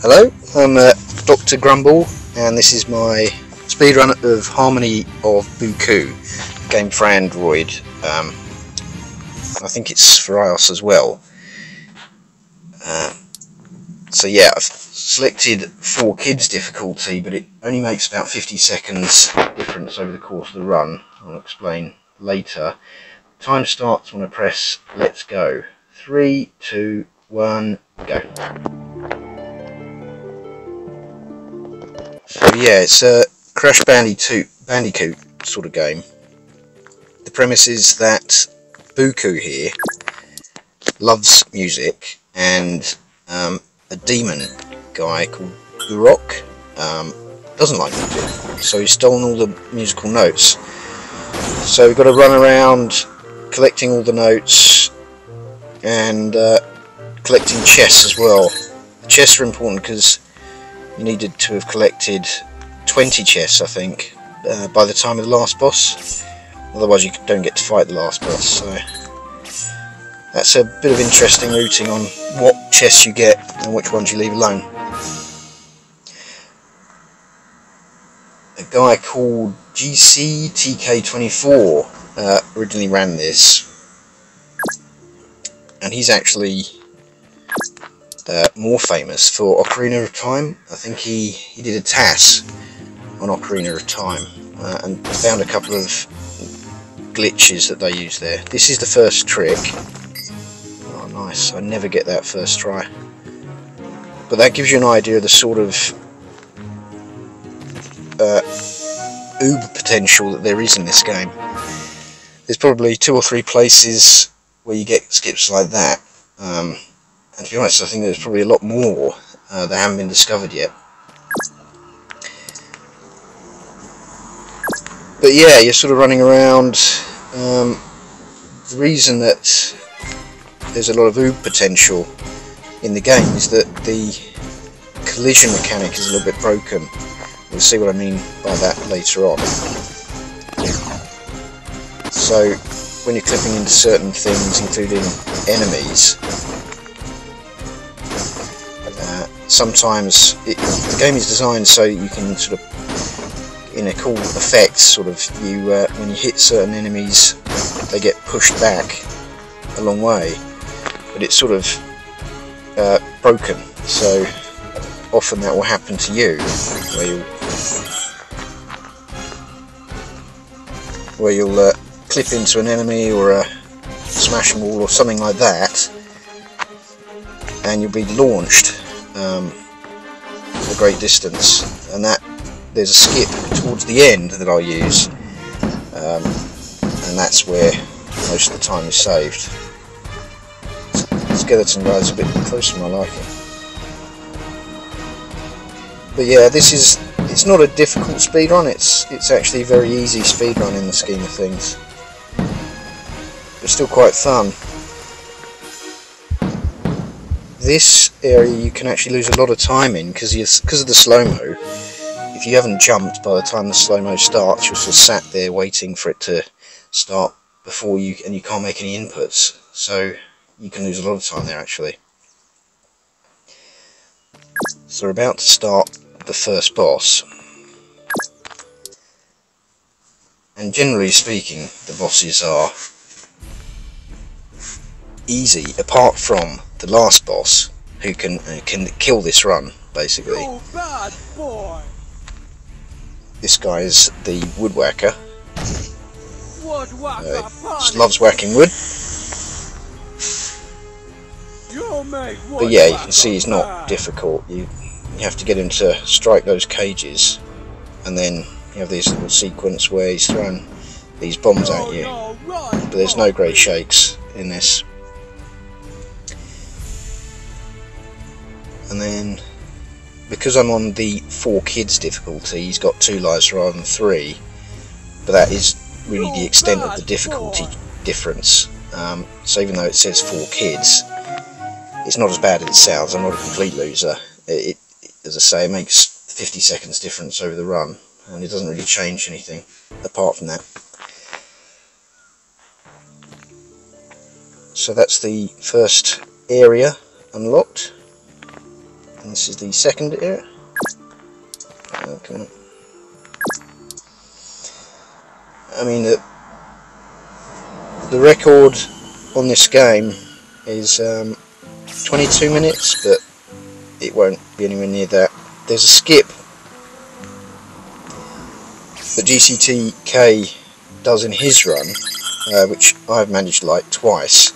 Hello, I'm Dr. Grumble, and this is my speedrun of Harmony of Buku, game for Android. I think it's for iOS as well. So yeah, I've selected 4 kids difficulty, but it only makes about 50 seconds difference over the course of the run. I'll explain later. Time starts when I press let's go. 3, 2, 1, go. So yeah, it's a Crash Bandicoot sort of game. The premise is that Buku here loves music, and a demon guy called Urok doesn't like music, so he's stolen all the musical notes. So we've got to run around collecting all the notes and collecting chests as well. The chests are important because you needed to have collected 20 chests, I think, by the time of the last boss. Otherwise you don't get to fight the last boss. So that's a bit of interesting routing on what chests you get and which ones you leave alone. A guy called GCTK24 originally ran this, and he's actually more famous for Ocarina of Time. I think he did a TAS on Ocarina of Time and found a couple of glitches that they use there. This is the first trick. Oh nice, I never get that first try. But that gives you an idea of the sort of uber potential that there is in this game. There's probably 2 or 3 places where you get skips like that. And to be honest, I think there's probably a lot more that haven't been discovered yet. But yeah, you're sort of running around. The reason that there's a lot of oob potential in the game is that the collision mechanic is a little bit broken. We'll see what I mean by that later on. So when you're clipping into certain things, including enemies, sometimes the game is designed so you can sort of, in a cool effect, sort of, when you hit certain enemies, they get pushed back a long way, but it's sort of broken. So often that will happen to you, where you'll clip into an enemy or a smashing wall or something like that, and you'll be launched a great distance, and that there's a skip towards the end that I'll use, and that's where most of the time is saved. The skeleton guy's a bit closer to my liking. But yeah, it's not a difficult speedrun, it's actually a very easy speedrun in the scheme of things. It's still quite fun. This area you can actually lose a lot of time in because of the slow-mo. If you haven't jumped by the time the slow-mo starts, you're sort of sat there waiting for it to start before you, and you can't make any inputs. So you can lose a lot of time there actually. So we're about to start the first boss. And generally speaking, the bosses are easy, apart from the last boss, who can kill this run, basically. You bad boy. This guy is the woodwhacker. Just loves whacking wood. But yeah, you can see he's not difficult. You have to get him to strike those cages, and then you have this little sequence where he's throwing these bombs at you. But there's no great shakes in this. And then, because I'm on the 4 kids difficulty, he's got 2 lives rather than 3, but that is really the extent of the difficulty difference. So even though it says 4 kids, it's not as bad as it sounds. I'm not a complete loser. As I say, it makes 50 seconds difference over the run, and it doesn't really change anything apart from that. So that's the first area unlocked. And this is the second area. Okay. I mean, the record on this game is 22 minutes, but it won't be anywhere near that. There's a skip that GCTK does in his run, which I've managed like twice,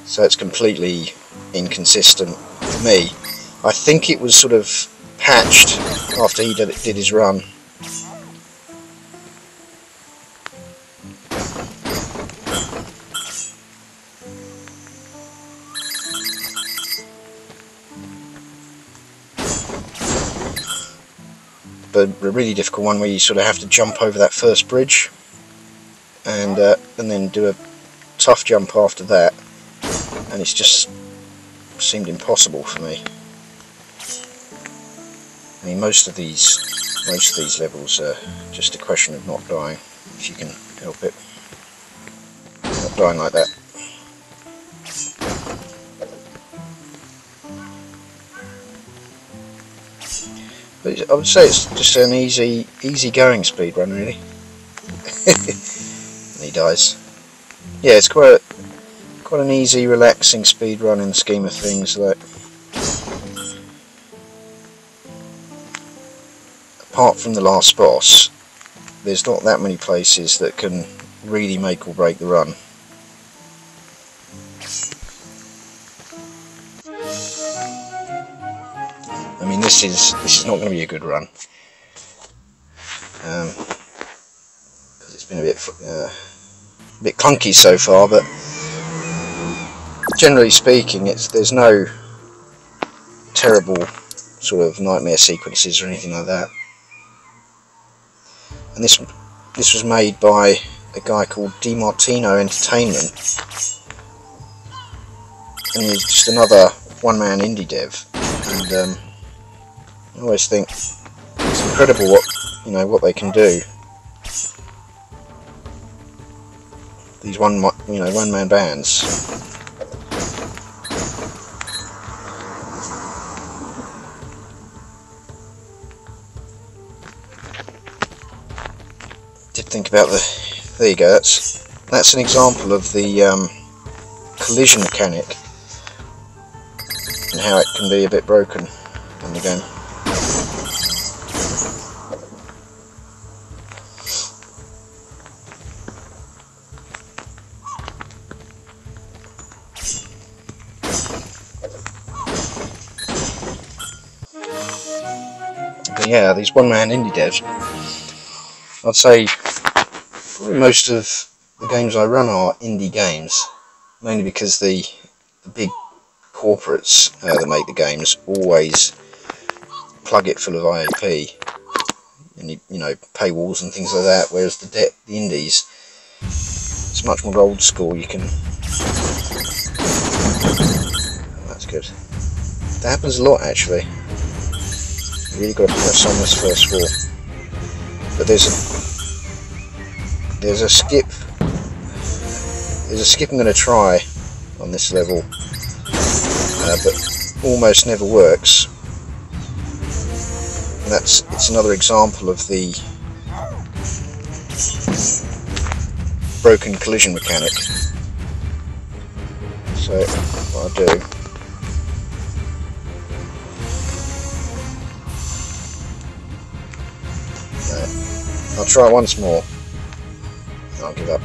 so it's completely inconsistent for me. I think it was sort of patched after he did his run. But a really difficult one where you sort of have to jump over that first bridge and then do a tough jump after that, and it's just seemed impossible for me. I mean, most of these levels are just a question of not dying, if you can help it. Not dying like that. But I would say it's just an easy going speedrun, really. And he dies. Yeah, it's quite an easy, relaxing speedrun in the scheme of things. Like, apart from the last boss, there's not that many places that can really make or break the run. I mean, this is not going to be a good run, because it's been a bit clunky so far. But generally speaking, there's no terrible sort of nightmare sequences or anything like that. And this was made by a guy called DiMartino Entertainment, and he's just another one-man indie dev. And I always think it's incredible what they can do. These one-man bands. Did think about there you go. That's an example of the collision mechanic and how it can be a bit broken in the game. But yeah, these one-man indie devs, I'd say probably most of the games I run are indie games, mainly because the big corporates that make the games always plug it full of IAP and you know, paywalls and things like that, whereas the indies, it's much more old school. You can, oh, that's good. That happens a lot actually. You really got to press on this first floor. But there's a skip I'm going to try on this level, but almost never works. And it's another example of the broken collision mechanic. So what I'll do, I'll try once more, and I'll give up.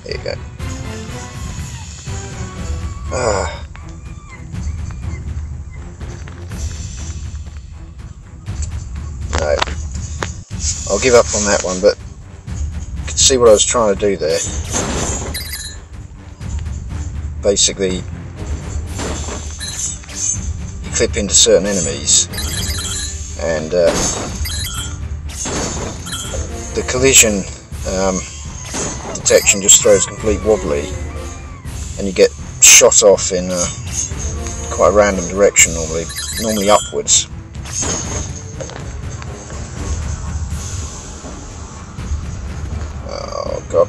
There you go. No, I'll give up on that one, but you can see what I was trying to do there. Basically, you clip into certain enemies, and the collision detection just throws complete wobbly, and you get shot off in quite a random direction, normally upwards. Oh god.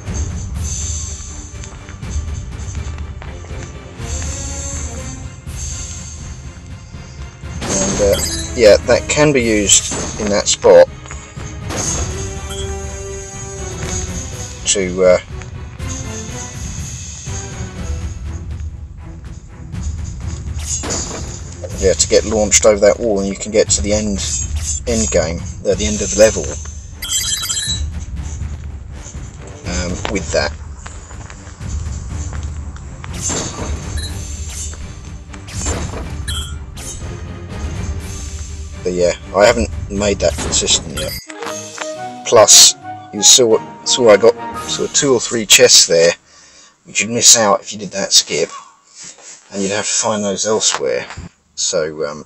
yeah, that can be used in that spot to yeah, to get launched over that wall, and you can get to the end game, the end of the level with that. But yeah, I haven't made that consistent yet. Plus, you saw I got sort of 2 or 3 chests there, which you'd miss out if you did that skip, and you'd have to find those elsewhere. So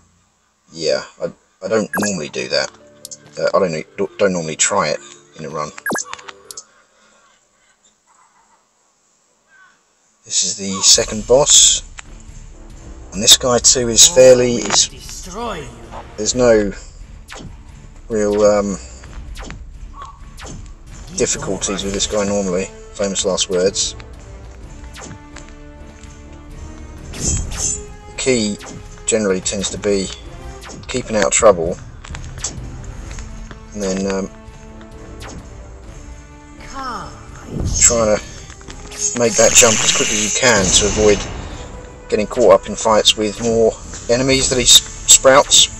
yeah, I don't normally do that. I don't normally try it in a run. This is the second boss, and this guy too is fairly. There's no real difficulties with this guy normally. Famous last words. The key generally tends to be keeping out of trouble, and then trying to make that jump as quickly as you can to avoid getting caught up in fights with more enemies that he sprouts.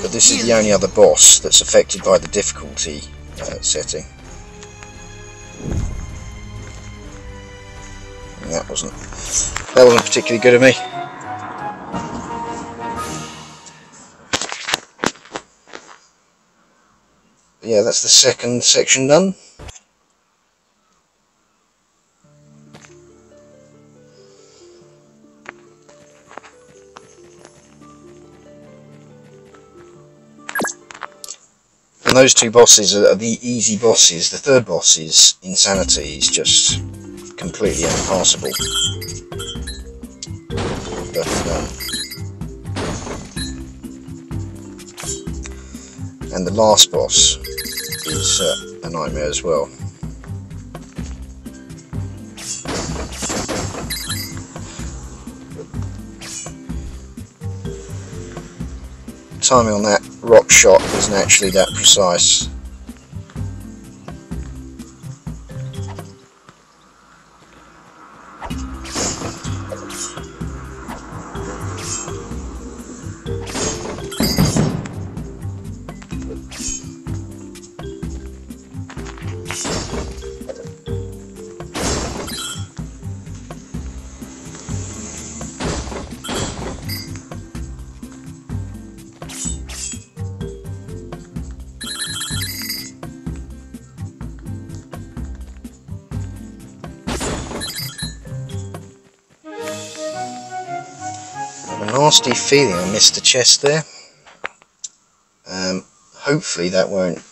But this is the only other boss that's affected by the difficulty setting. And that wasn't particularly good of me. But yeah, that's the second section done. And those 2 bosses are the easy bosses. The third boss is Insanity. He's just completely impassable. But and the last boss is a nightmare as well. Timing on that rock shot isn't actually that precise. A nasty feeling I missed a chest there. Hopefully that won't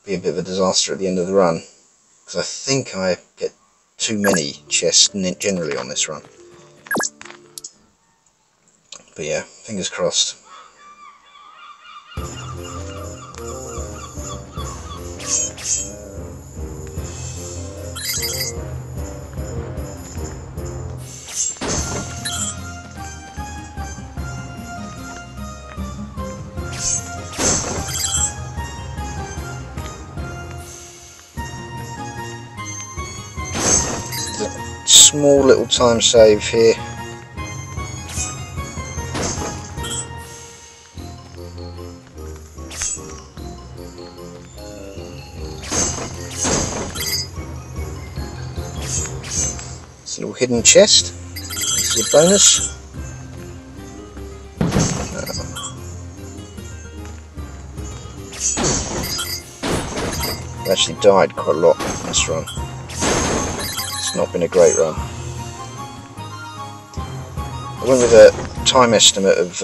be a bit of a disaster at the end of the run, because I think I get too many chests generally on this run. But yeah, fingers crossed. Small little time save here. It's a little hidden chest. It's your bonus. I've actually died quite a lot in this run. It's not been a great run. I went with a time estimate of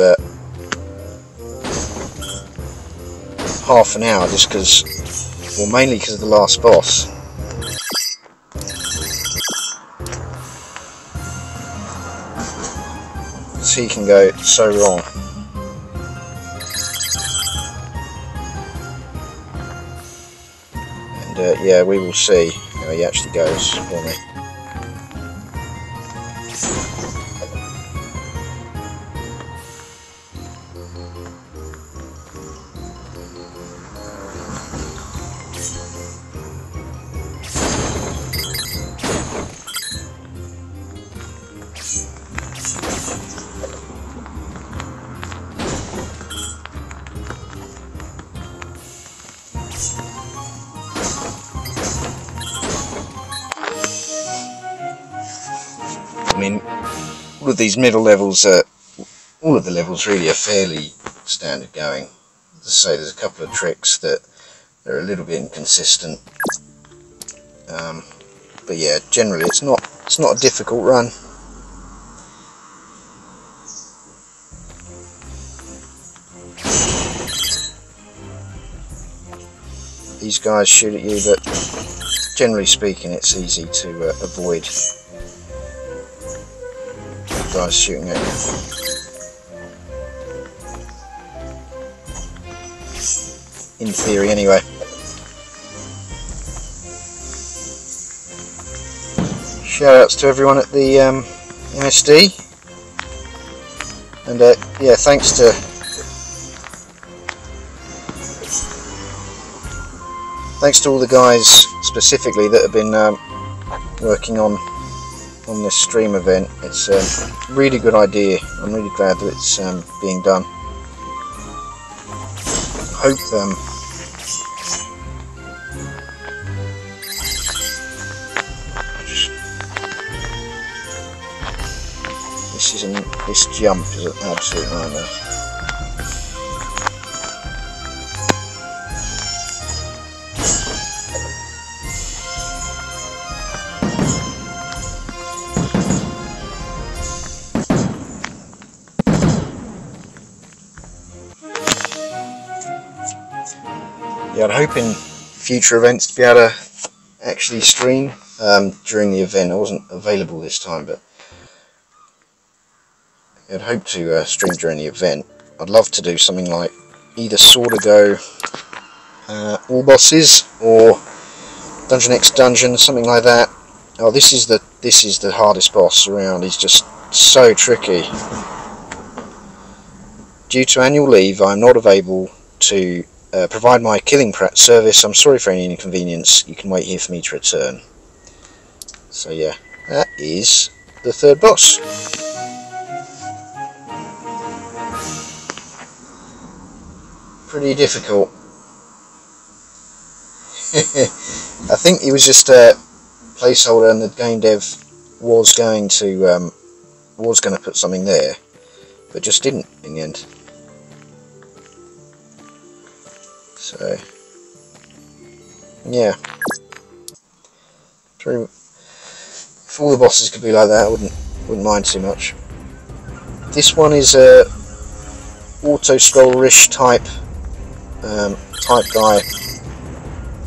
half an hour, just because, well, mainly because of the last boss. So he can go so wrong. yeah, we will see how he actually goes for me. I mean, all of these middle levels, all of the levels really are fairly standard going. As I say, there's a couple of tricks that are a little bit inconsistent, but yeah, generally it's not a difficult run. These guys shoot at you, but generally speaking, it's easy to avoid guys shooting at you. In theory, anyway. Shoutouts to everyone at the MSD, and yeah, thanks to all the guys specifically that have been working on this stream event. It's a really good idea. I'm really glad that it's being done. Hope this jump is an absolute nightmare. Yeah, I'd hope in future events to be able to actually stream during the event. I wasn't available this time, but I'd hope to stream during the event. I'd love to do something like either Sword of Go, all bosses, or Dungeon X Dungeon, something like that. Oh, this is the hardest boss around. He's just so tricky. Due to annual leave, I'm not available to provide my killing service. I'm sorry for any inconvenience. You can wait here for me to return. So yeah, that is the third boss. Pretty difficult. I think it was just a placeholder, and the game dev was going to put something there, but just didn't in the end. So yeah, if all the bosses could be like that, I wouldn't mind too much. This one is a auto-scrollerish type guy,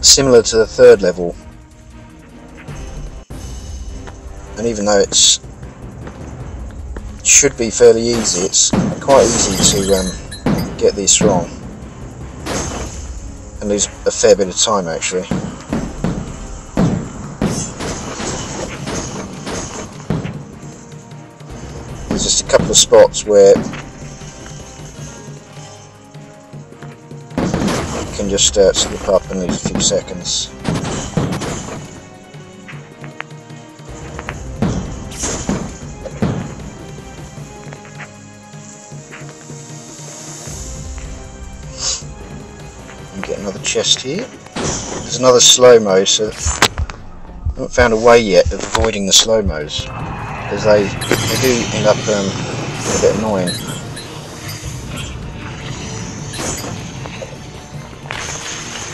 similar to the third level, and even though it should be fairly easy, it's quite easy to get these wrong and lose a fair bit of time actually. There's just a couple of spots where you can just slip up and lose a few seconds. Get another chest here. There's another slow-mo, so I haven't found a way yet of avoiding the slow-mos, because they do end up a bit annoying.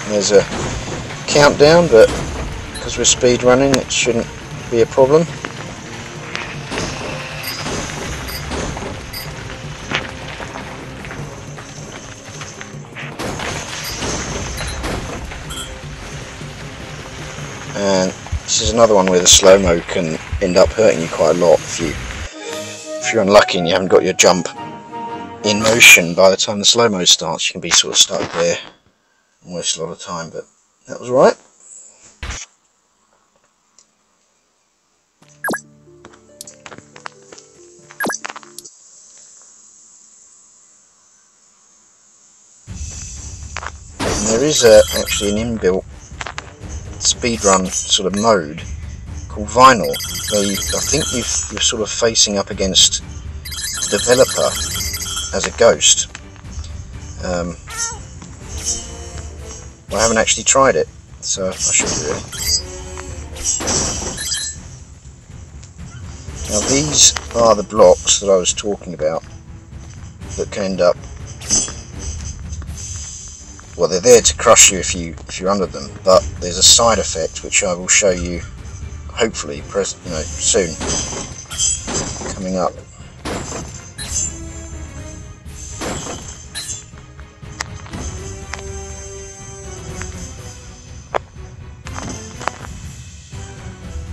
And there's a countdown, but because we're speedrunning it shouldn't be a problem. And this is another one where the slow-mo can end up hurting you quite a lot if you're unlucky and you haven't got your jump in motion by the time the slow-mo starts. You can be sort of stuck there and waste a lot of time, but that was alright. And there is actually an inbuilt speedrun sort of mode called Vinyl, where I think you're sort of facing up against the developer as a ghost. I haven't actually tried it, so I should really. Now these are the blocks that I was talking about that can end up, well, they're there to crush you if you're under them, but there's a side effect which I will show you hopefully soon coming up.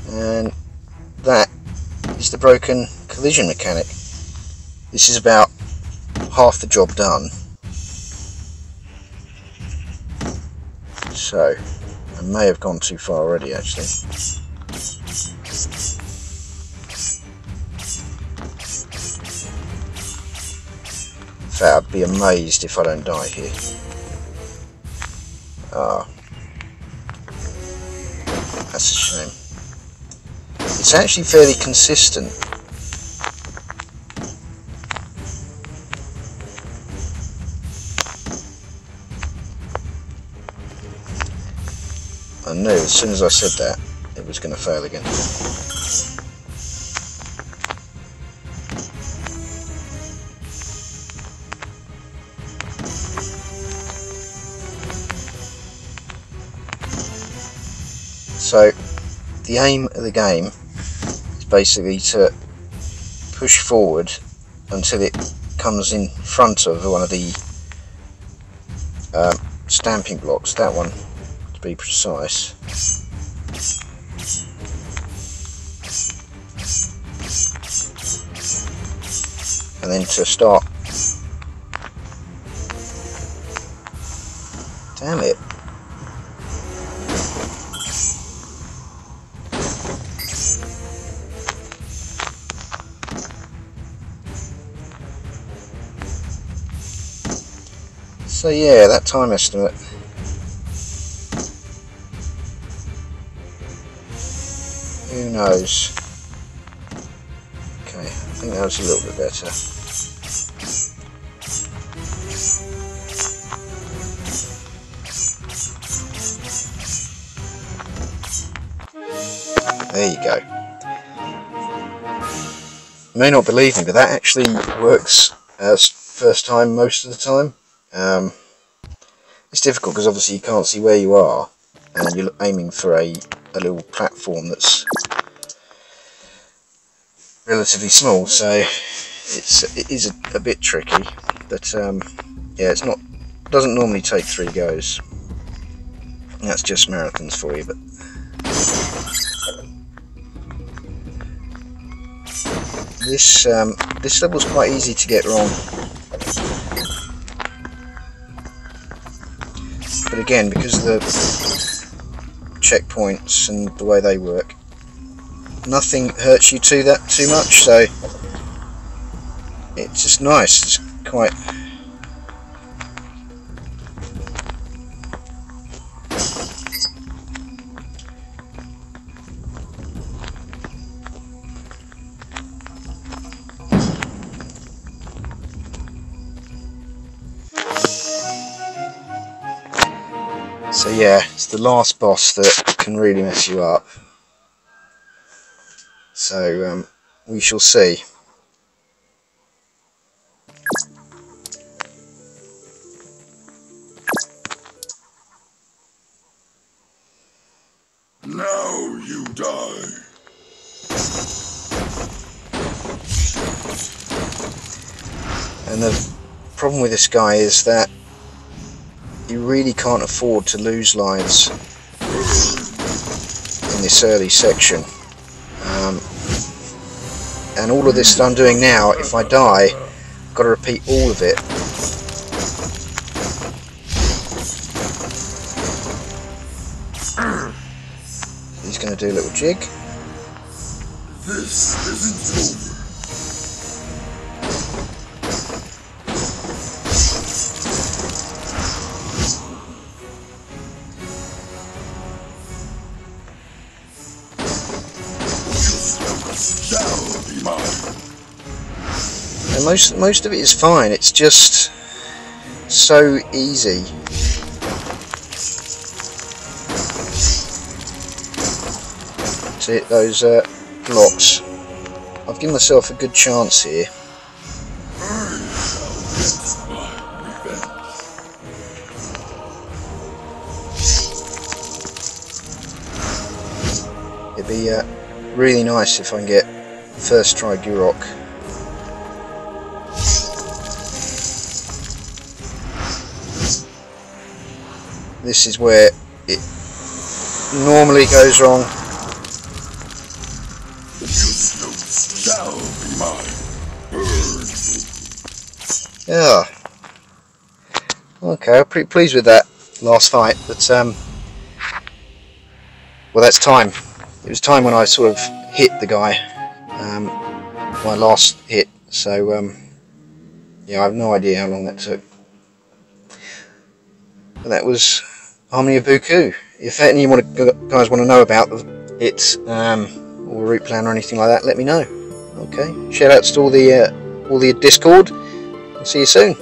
And that is the broken collision mechanic. This is about half the job done. So, I may have gone too far already actually. In fact, I'd be amazed if I don't die here. Ah, that's a shame. It's actually fairly consistent. I knew as soon as I said that it was going to fail again. So the aim of the game is basically to push forward until it comes in front of one of the stamping blocks, that one to be precise. And then to start. Damn it. So yeah, that time estimate. Who knows? Okay, I think that was a little bit better. There you go. You may not believe me, but that actually works first time most of the time. It's difficult because obviously you can't see where you are, and you're aiming for a little platform that's relatively small, so it is a bit tricky. But yeah, doesn't normally take 3 goes. That's just marathons for you. But this level's quite easy to get wrong. But again, because of the checkpoints and the way they work, nothing hurts you too much, so it's just nice. It's quite. So yeah, it's the last boss that can really mess you up. So we shall see. Now you die. And the problem with this guy is that you really can't afford to lose lives in this early section. And all of this that I'm doing now, if I die, I've got to repeat all of it. He's going to do a little jig. This isn't over. most of it is fine. It's just so easy. To hit those blocks. I've given myself a good chance here. It'd be really nice if I can get first try Gurok. This is where it normally goes wrong. Yeah. Okay, I'm pretty pleased with that last fight, but well, that's time. It was time when I sort of hit the guy, my last hit. So yeah, I have no idea how long that took. But that was Harmony of Buku. If any of you guys want to know about it, or a route plan or anything like that, let me know. Okay, shout outs to all the Discord. I'll see you soon.